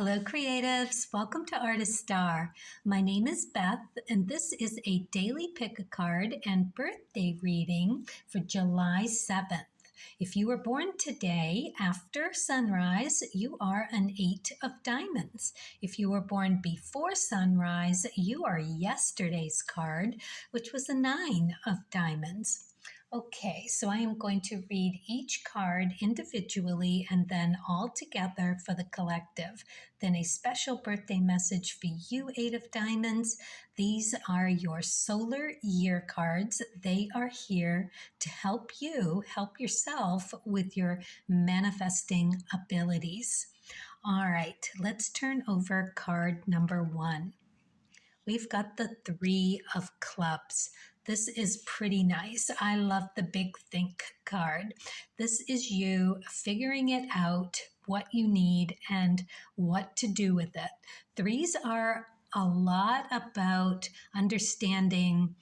Hello, creatives. Welcome to Artist Star. My name is Beth, and this is a daily pick a card and birthday reading for July 7th. If you were born today after sunrise, you are an 8 of diamonds. If you were born before sunrise, you are yesterday's card, which was a 9 of diamonds. Okay, so I am going to read each card individually and then all together for the collective. Then a special birthday message for you, 8 of diamonds. These are your solar year cards. They are here to help you help yourself with your manifesting abilities. All right, let's turn over card number 1. We've got the 3 of clubs. This is pretty nice. I love the big think card. This is you figuring it out, what you need and what to do with it. 3s are a lot about understanding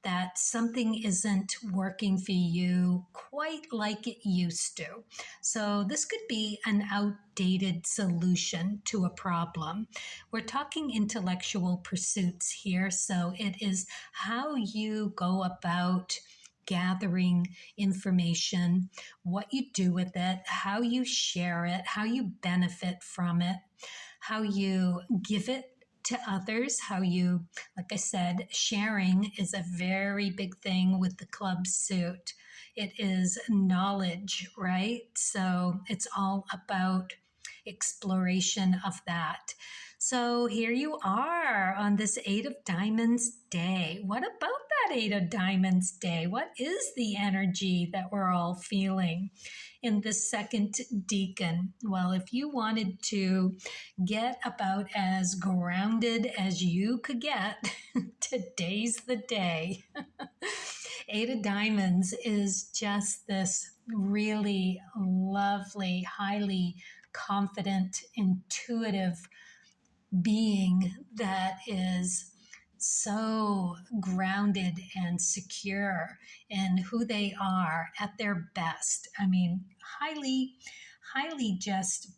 that something isn't working for you quite like it used to. So this could be an outdated solution to a problem. We're talking intellectual pursuits here, so it is how you go about gathering information, what you do with it, how you share it, how you benefit from it, how you give it to others, how you, like I said, sharing is a very big thing with the club suit. It is knowledge, right? So it's all about exploration of that. So here you are on this 8 of diamonds day. What about that 8 of diamonds day? What is the energy that we're all feeling in this second deacon? Well, if you wanted to get about as grounded as you could get, today's the day. 8 of diamonds is just this really lovely, highly confident, intuitive being that is so grounded and secure in who they are at their best. I mean, highly just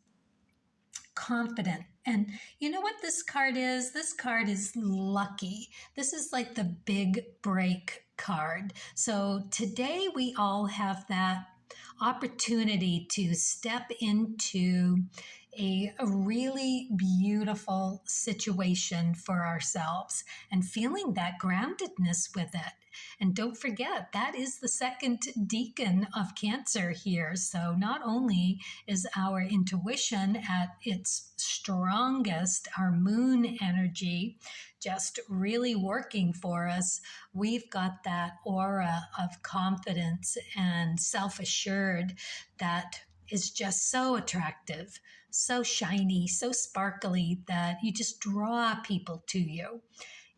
confident. And you know what this card is? This card is lucky. This is like the big break card. So today we all have that opportunity to step into a really beautiful situation for ourselves and feeling that groundedness with it. And don't forget, that is the second deacon of Cancer here. So not only is our intuition at its strongest, our moon energy just really working for us, we've got that aura of confidence and self-assured that is just so attractive, so shiny, so sparkly that you just draw people to you.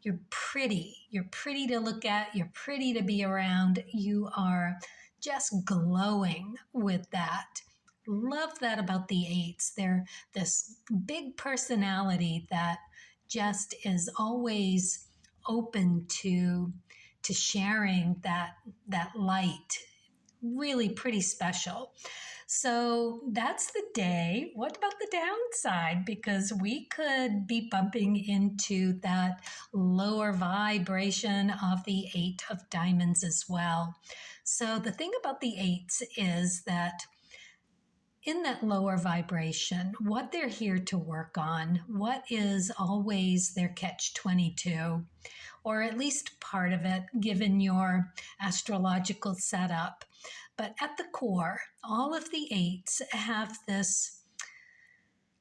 You're pretty to look at, you're pretty to be around, you are just glowing with that. Love that about the 8s. They're this big personality that just is always open to sharing that light. Really pretty special. So that's the day. What about the downside? Because we could be bumping into that lower vibration of the 8 of diamonds as well. So the thing about the 8s is that in that lower vibration, what they're here to work on, what is always their catch-22, or at least part of it, given your astrological setup. But at the core, all of the 8s have this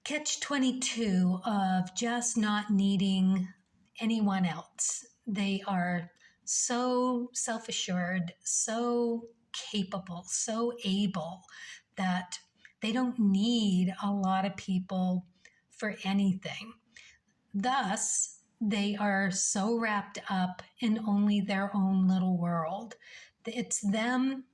catch-22 of just not needing anyone else. They are so self-assured, so capable, so able that they don't need a lot of people for anything. Thus, they are so wrapped up in only their own little world. It's them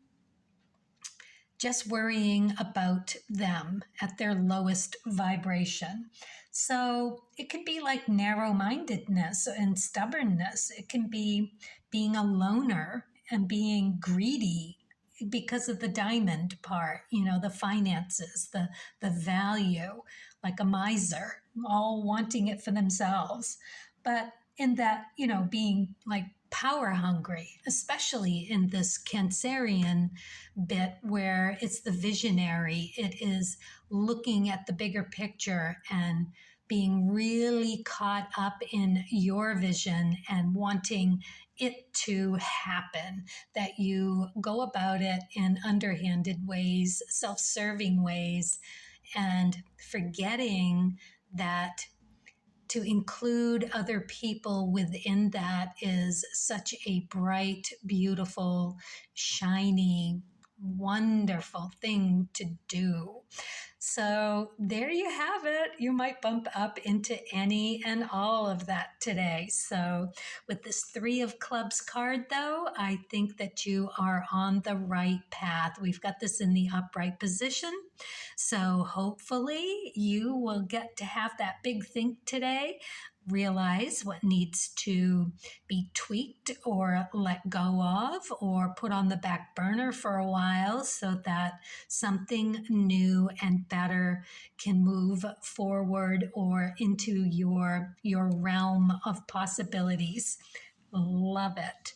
just worrying about them at their lowest vibration. So it can be like narrow-mindedness and stubbornness. It can be being a loner and being greedy because of the diamond part, the finances, the value, like a miser, all wanting it for themselves. But in that, being like power hungry, especially in this Cancerian bit where it's the visionary, it is looking at the bigger picture and being really caught up in your vision and wanting it to happen, that you go about it in underhanded ways, self-serving ways, and forgetting that to include other people within that is such a bright, beautiful, shiny, wonderful thing to do. So there you have it. You might bump up into any and all of that today. So with this 3 of Clubs card, though, I think that you are on the right path. We've got this in the upright position. So hopefully you will get to have that big think today, realize what needs to be tweaked or let go of or put on the back burner for a while so that something new and better can move forward or into your realm of possibilities. Love it.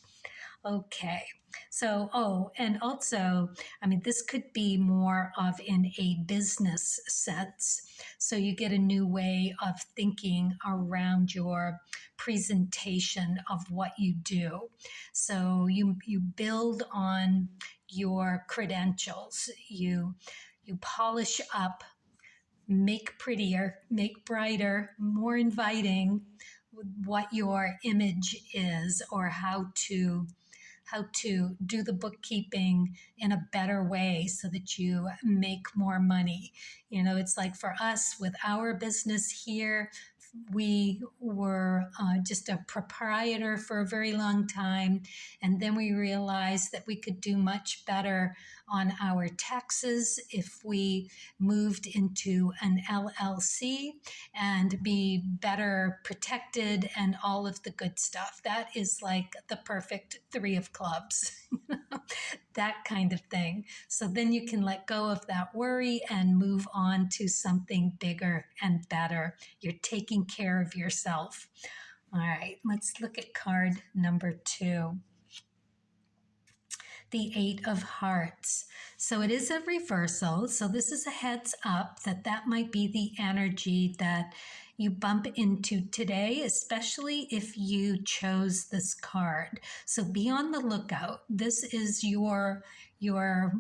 Okay. So, and also, this could be more of in a business sense. So you get a new way of thinking around your presentation of what you do. So you build on your credentials. You polish up, make prettier, make brighter, more inviting what your image is, or how to do the bookkeeping in a better way so that you make more money. It's like for us with our business here, we were just a proprietor for a very long time. And then we realized that we could do much better on our taxes if we moved into an LLC and be better protected and all of the good stuff. That is like the perfect 3 of Clubs, that kind of thing. So then you can let go of that worry and move on to something bigger and better. You're taking care of yourself. All right, let's look at card number 2. The 8 of Hearts. So it is a reversal. So this is a heads up that might be the energy that you bump into today, especially if you chose this card. So be on the lookout. This is your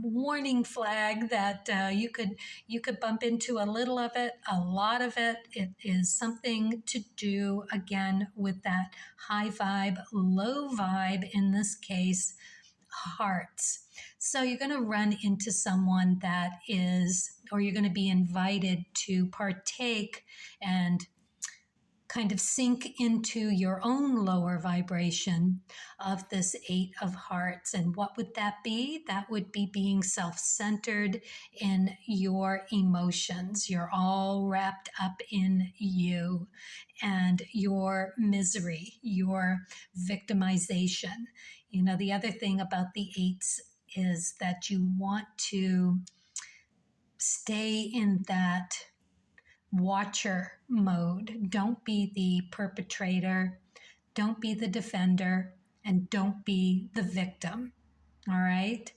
warning flag that you could bump into a little of it, a lot of it. It is something to do again with that high vibe, low vibe, in this case, hearts. So you're going to run into someone that is, or you're going to be invited to partake and kind of sink into your own lower vibration of this 8 of Hearts. And what would that be? That would be being self-centered in your emotions. You're all wrapped up in you and your misery, your victimization. The other thing about the 8s is that you want to stay in that watcher mode. Don't be the perpetrator, don't be the defender, and don't be the victim. All right?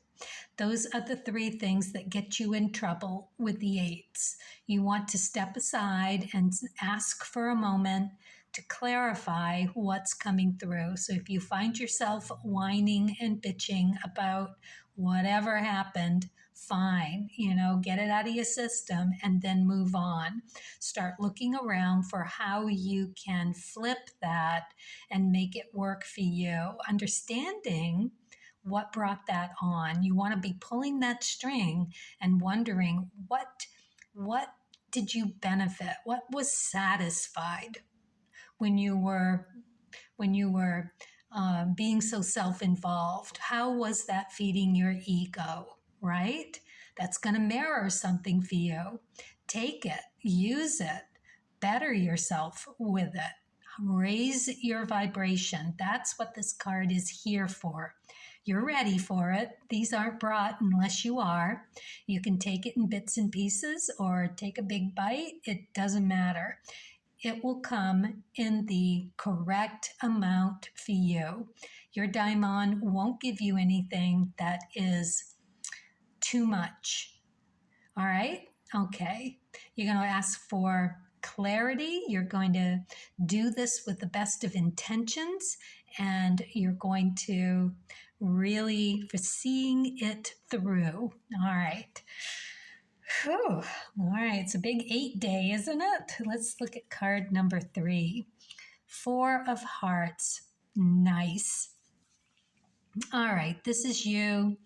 Those are the 3 things that get you in trouble with the 8s. You want to step aside and ask for a moment to clarify what's coming through. So if you find yourself whining and bitching about whatever happened, fine, get it out of your system and then move on. Start looking around for how you can flip that and make it work for you. Understanding what brought that on. You want to be pulling that string and wondering what did you benefit? What was satisfied when you were being so self-involved? How was that feeding your ego, right? That's going to mirror something for you. Take it, use it, better yourself with it. Raise your vibration. That's what this card is here for. You're ready for it. These aren't brought unless you are. You can take it in bits and pieces or take a big bite. It doesn't matter. It will come in the correct amount for you. Your daimon won't give you anything that is too much. All right? Okay. You're going to ask for clarity. You're going to do this with the best of intentions, and you're going to really foreseeing it through. All right. Whew. All right. It's a big 8-day, isn't it? Let's look at card number 3. 4 of Hearts. Nice. All right. This is you.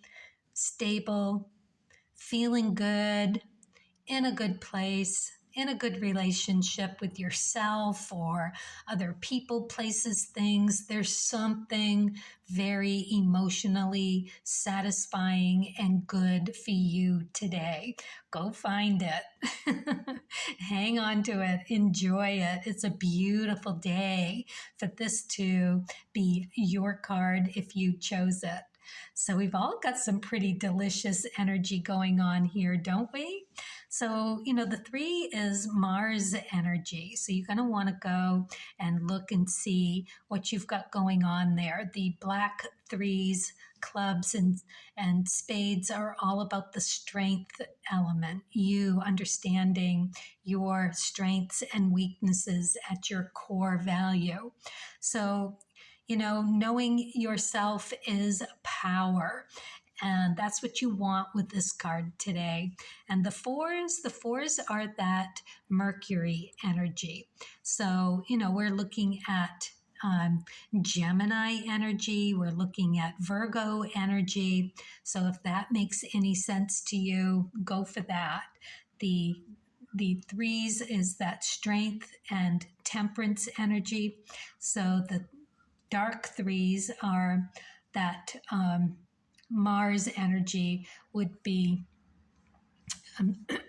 Stable. Feeling good. In a good place, in a good relationship with yourself or other people, places, things. There's something very emotionally satisfying and good for you today. Go find it. Hang on to it. Enjoy it. It's a beautiful day for this to be your card if you chose it. So we've all got some pretty delicious energy going on here, don't we? So, the 3 is Mars energy. So you're going to want to go and look and see what you've got going on there. The black 3s, clubs, and spades are all about the strength element, you understanding your strengths and weaknesses at your core value. So, knowing yourself is power. And that's what you want with this card today. And the fours are that Mercury energy. So, we're looking at Gemini energy. We're looking at Virgo energy. So if that makes any sense to you, go for that. The 3s is that strength and temperance energy. So the dark 3s are that Mars energy would be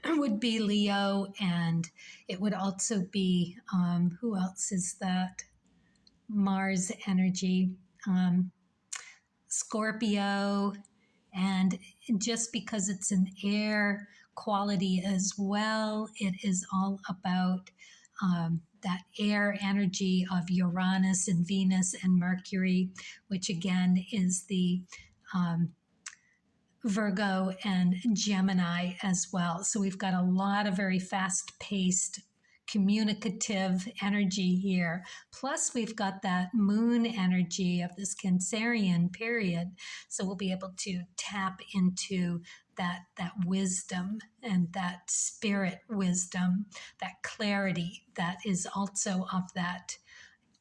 Leo, and it would also be who else is that Mars energy? Scorpio, and just because it's an air quality as well, it is all about that air energy of Uranus and Venus and Mercury, which again is the Virgo and Gemini as well. So we've got a lot of very fast-paced communicative energy here. Plus we've got that moon energy of this Cancerian period. So we'll be able to tap into that wisdom and that spirit wisdom, that clarity that is also of that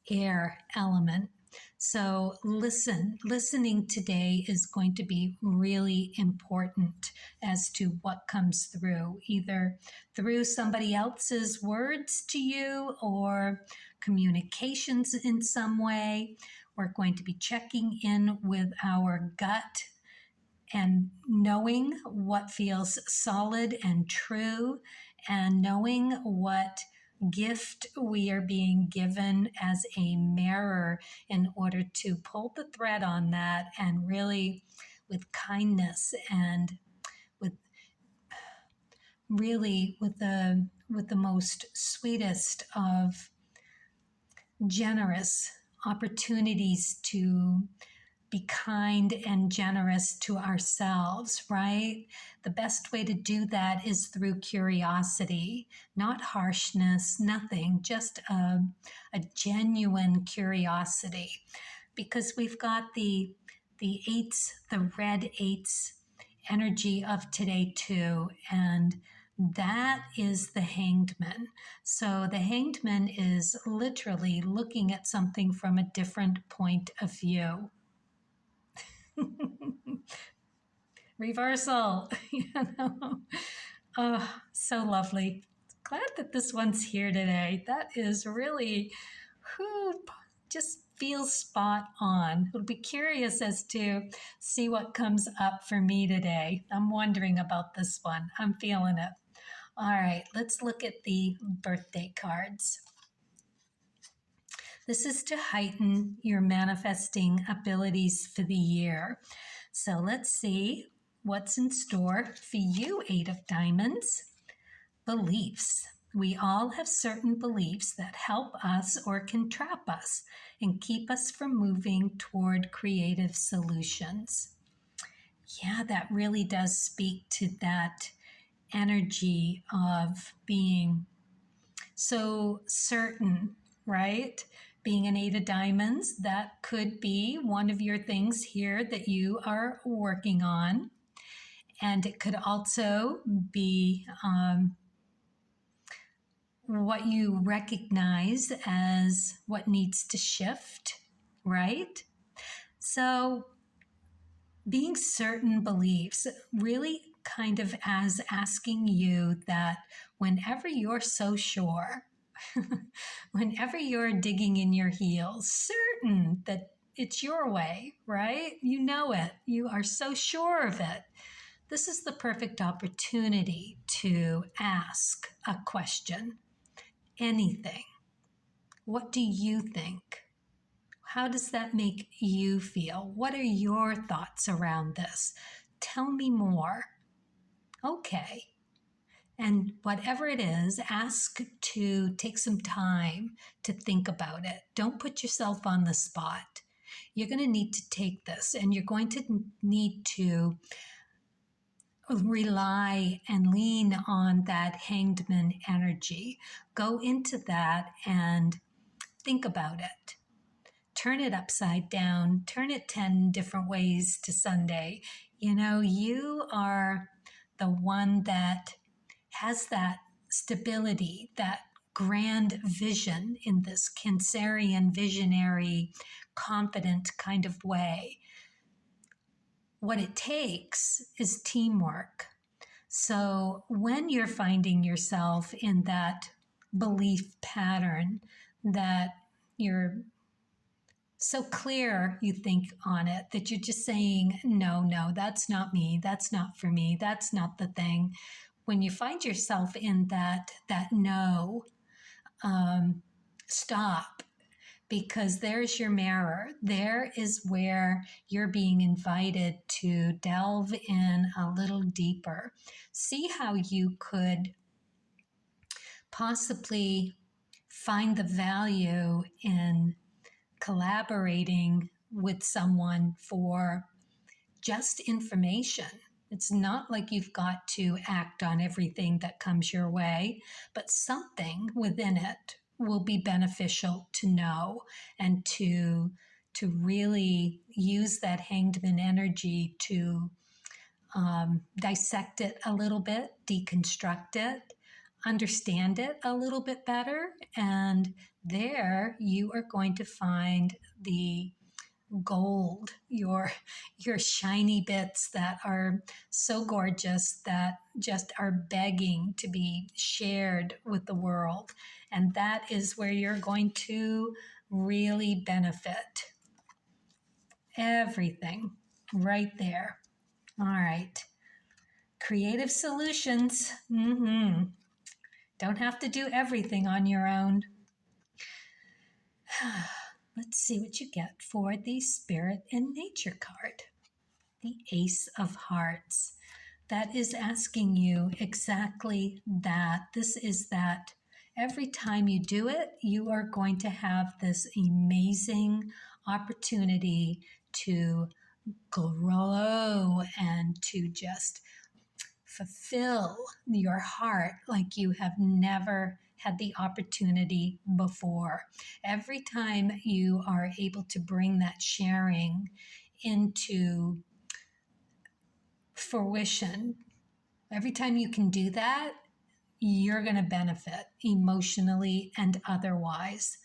air element. So listening today is going to be really important as to what comes through, either through somebody else's words to you or communications in some way. We're going to be checking in with our gut and knowing what feels solid and true, and knowing what gift we are being given as a mirror in order to pull the thread on that, and really with kindness and with the most sweetest of generous opportunities to be kind and generous to ourselves, right? The best way to do that is through curiosity, not harshness, nothing, just a genuine curiosity. Because we've got the 8s, the red 8s energy of today too, and that is the Hanged Man. So the Hanged Man is literally looking at something from a different point of view. Reversal. Oh, so lovely. Glad that this one's here today. That is really who just feels spot on. I'll be curious as to see what comes up for me today. I'm wondering about this one. I'm feeling it. All right, let's look at the birthday cards. This is to heighten your manifesting abilities for the year. So let's see what's in store for you, Eight of Diamonds. Beliefs. We all have certain beliefs that help us or can trap us and keep us from moving toward creative solutions. Yeah, that really does speak to that energy of being so certain, right? Being an Eight of Diamonds, that could be one of your things here that you are working on. And it could also be what you recognize as what needs to shift, right? So being certain beliefs really kind of as asking you that whenever you're so sure, whenever you're digging in your heels, certain that it's your way, right? You know it. You are so sure of it. This is the perfect opportunity to ask a question. Anything. What do you think? How does that make you feel? What are your thoughts around this? Tell me more. Okay. And whatever it is, ask to take some time to think about it. Don't put yourself on the spot. You're going to need to take this and you're going to need to rely and lean on that hanged man energy. Go into that and think about it. Turn it upside down. Turn it 10 different ways to Sunday. You know, you are the one that has that stability, that grand vision in this Cancerian, visionary, confident kind of way. What it takes is teamwork. So when you're finding yourself in that belief pattern that you're so clear, you think on it, that you're just saying, no, that's not me. That's not for me. That's not the thing. When you find yourself in that no, stop. Because there's your mirror. There is where you're being invited to delve in a little deeper. See how you could possibly find the value in collaborating with someone for just information. It's not like you've got to act on everything that comes your way, but something within it will be beneficial to know and to really use that hanged man energy to dissect it a little bit, deconstruct it, understand it a little bit better. And there you are going to find the gold, your shiny bits that are so gorgeous that just are begging to be shared with the world. And that is where you're going to really benefit. Everything right there. All right. Creative solutions. Don't have to do everything on your own. Let's see what you get for the Spirit and Nature card. The Ace of Hearts. That is asking you exactly that. This is that every time you do it, you are going to have this amazing opportunity to grow and to just fulfill your heart like you have never had the opportunity before. Every time you are able to bring that sharing into fruition, every time you can do that, you're going to benefit emotionally and otherwise.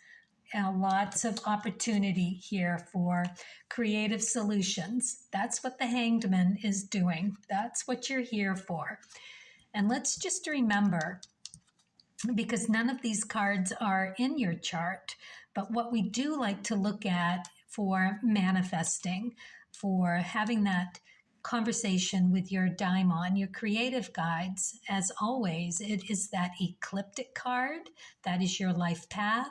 Lots of opportunity here for creative solutions. That's what the Hanged Man is doing. That's what you're here for. And let's just remember, because none of these cards are in your chart, but what we do like to look at for manifesting, for having that conversation with your daimon, your creative guides. As always, it is that ecliptic card, that is your life path,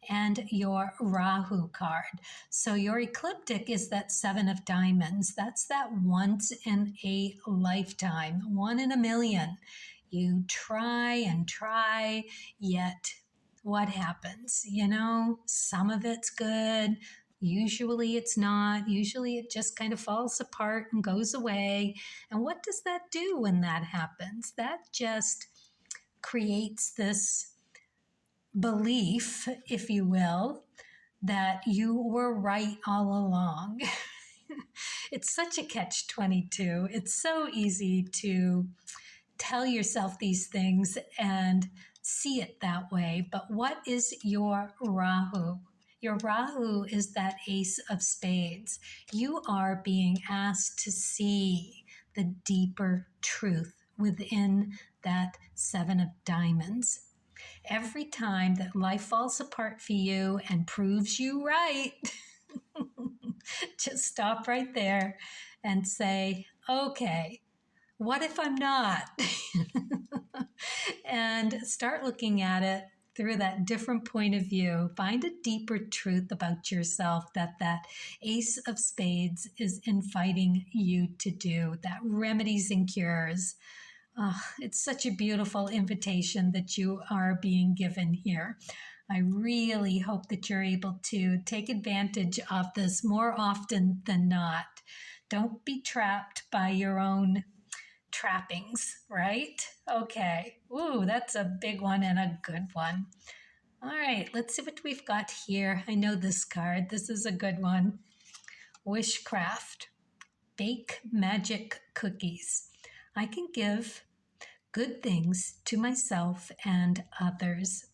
and your Rahu card. So your ecliptic is that 7 of diamonds. That's that once in a lifetime, 1 in a million. You try and try, yet what happens? Some of it's good. Usually it's not. Usually it just kind of falls apart and goes away. And what does that do when that happens? That just creates this belief, if you will, that you were right all along. It's such a catch-22. It's so easy to tell yourself these things and see it that way. But what is your Rahu? Your Rahu is that Ace of Spades. You are being asked to see the deeper truth within that 7 of diamonds. Every time that life falls apart for you and proves you right, just stop right there and say, okay, what if I'm not? And start looking at it through that different point of view. Find a deeper truth about yourself that Ace of Spades is inviting you to do, that remedies and cures. It's such a beautiful invitation that you are being given here. I really hope that you're able to take advantage of this more often than not. Don't be trapped by your own trappings, right? Okay. Ooh, that's a big one and a good one. All right, let's see what we've got here. I know this card. This is a good one. Wishcraft. Bake magic cookies. I can give good things to myself and others.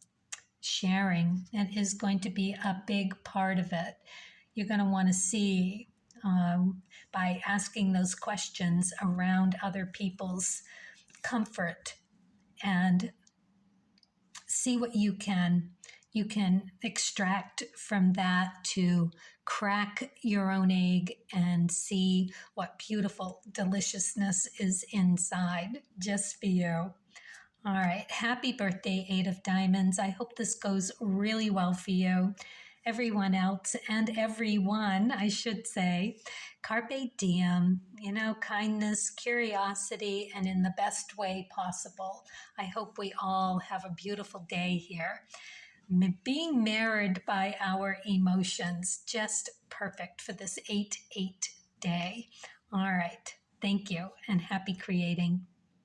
Sharing, it is going to be a big part of it. You're going to want to see by asking those questions around other people's comfort and see what you can extract from that to crack your own egg and see what beautiful deliciousness is inside just for you. All right, happy birthday, 8 of diamonds. I hope this goes really well for you. Everyone else and everyone, I should say, carpe diem, kindness, curiosity, and in the best way possible. I hope we all have a beautiful day here. Being married by our emotions, just perfect for this 8-8 day. All right, thank you and happy creating.